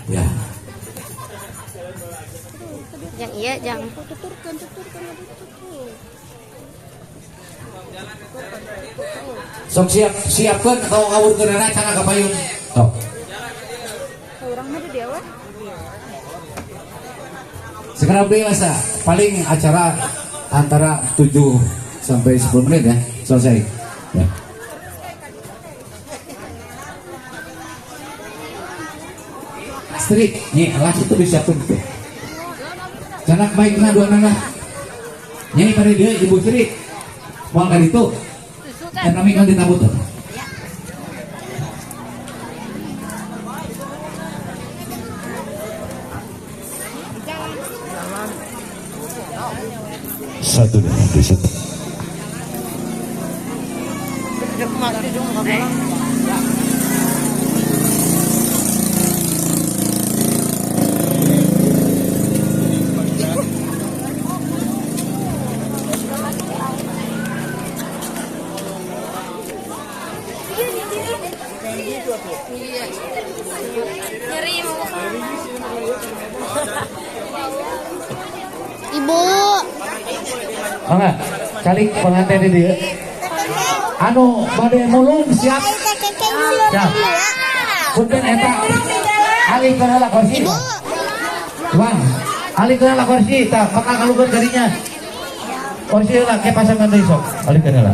Ya. Yang iya jangan tuturkan. Sok siapkan atau ngawurkeun anak cara ka payun. Sok. Orang mah di dewa. Sekarang dewasa paling acara antara 7 sampai 10 menit ya selesai. Ya. Strik, nih alas itu disiapkan gitu. Canak baiknya dua nana. Nyai pada dia ibu Strik. Mau kan itu. Dan kami kan ditabut. Satu dan satu. Ibu. Mangga, calik pengantin di dia. Anu bade mulung siap. Siap. Punten eta. Ali kana la kursi. Tuan, ali kana la kursi, tak maka kalukeun kadinya. Kursi lah ke pasangan deui sok. Ali kana la.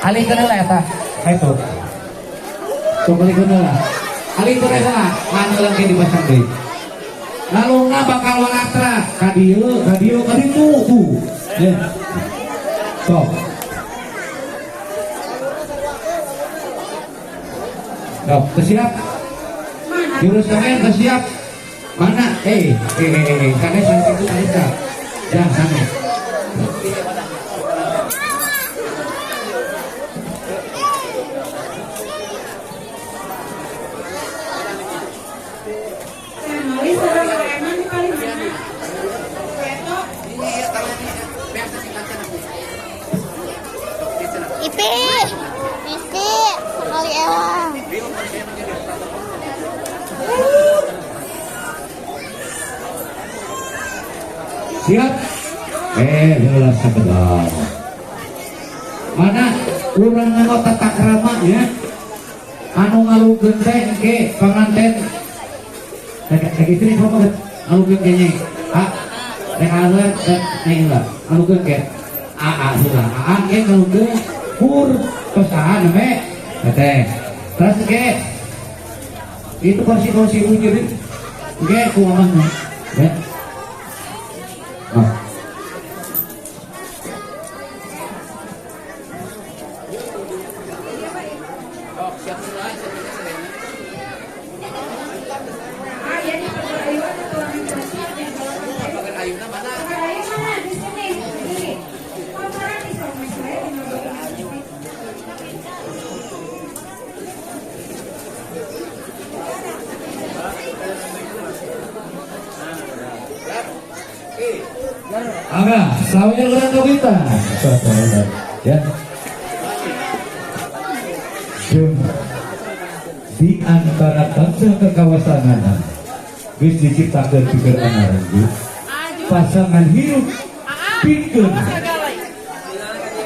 Ali kana la eta. Itu. Sok ali kana la. Ali kana la, ngan ke dipasang deui. Ngalungna bakal walatra ka dieu tuh. Ya. Sok. Sok, siap. Jurus kalian siap. Mana? Kalian sampai itu bisa. Ya, sana. Ipi, kali elang. Siap? Jelas sekedar. Mana urang ngano tata krama ya? Anu ngalukeun teh engke panganten. Rek istri pokok ngalukeun ke nyai. Rek aleuan nyai lah. Ngalukeun ke sudah. Ke ngalukeun pur pesahan me. Teh. Terus ke itu kursi wujud. Ke kuaman ya. Aga, sawahnya orang kita. Ya. Di antara bangsa kekawasanan geus diciptakeun pikeun anaranju pasangan hirup pikeun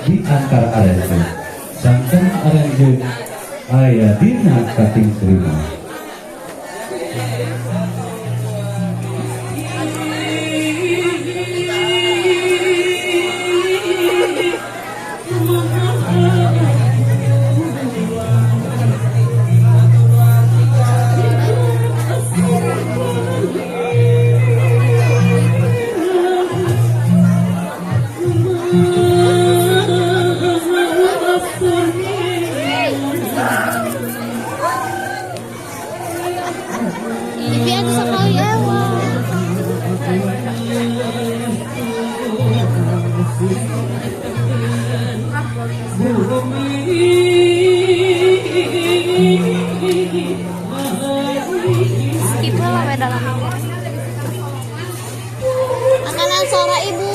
di antara aranju sangkan aranju aya dina kating terima. Ipi ada sekali elang. Skip lah beda lama. Makanan sore ibu.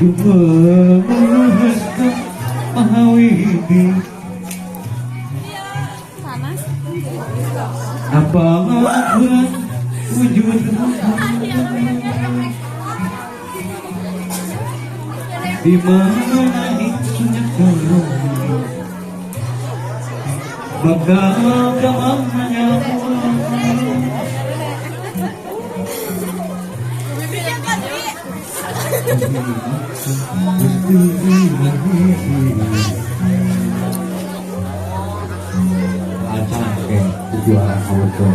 Duhaskan mahawidi Panas. apa bulan wujud di mana isunya kau bakal gamanya Lancar ke tujuan auto.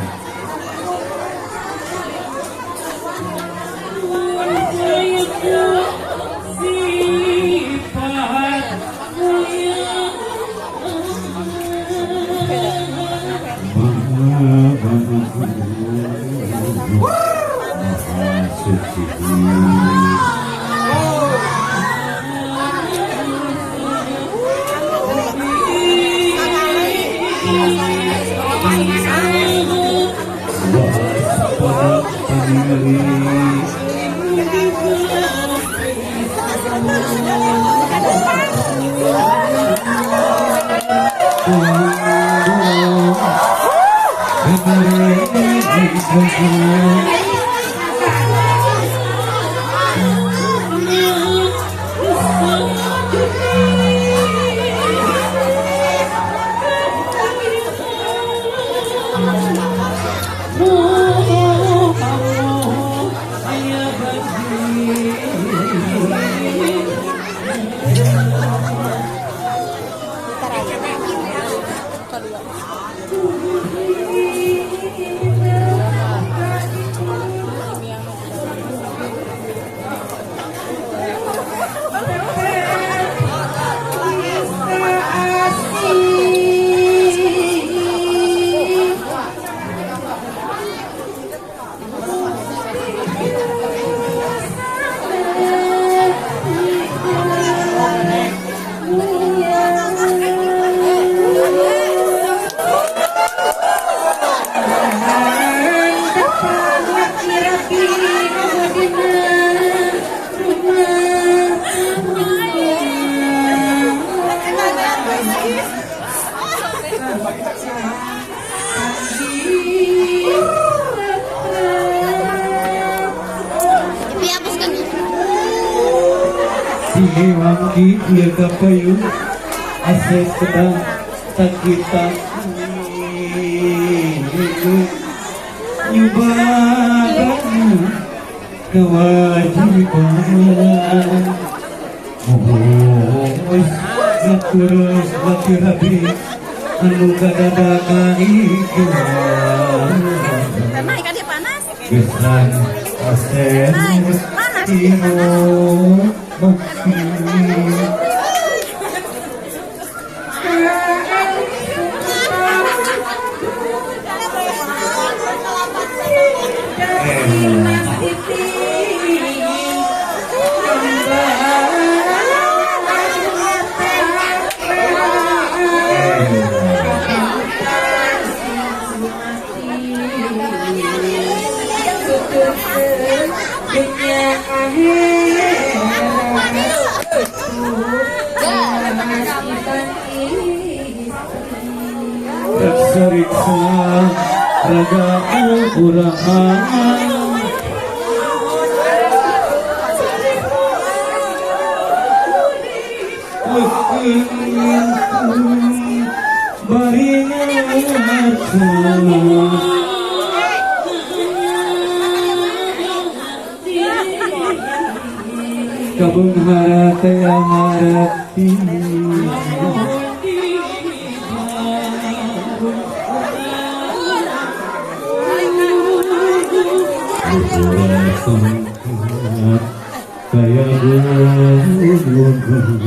Wangi dia kapayu asal sedang sakitan nyubakan kewajiban terus rapi anu kadadaka ikan Karena ikannya panas. kesan asen tino Riksa raga urahan kabung harata yang harati Thank you.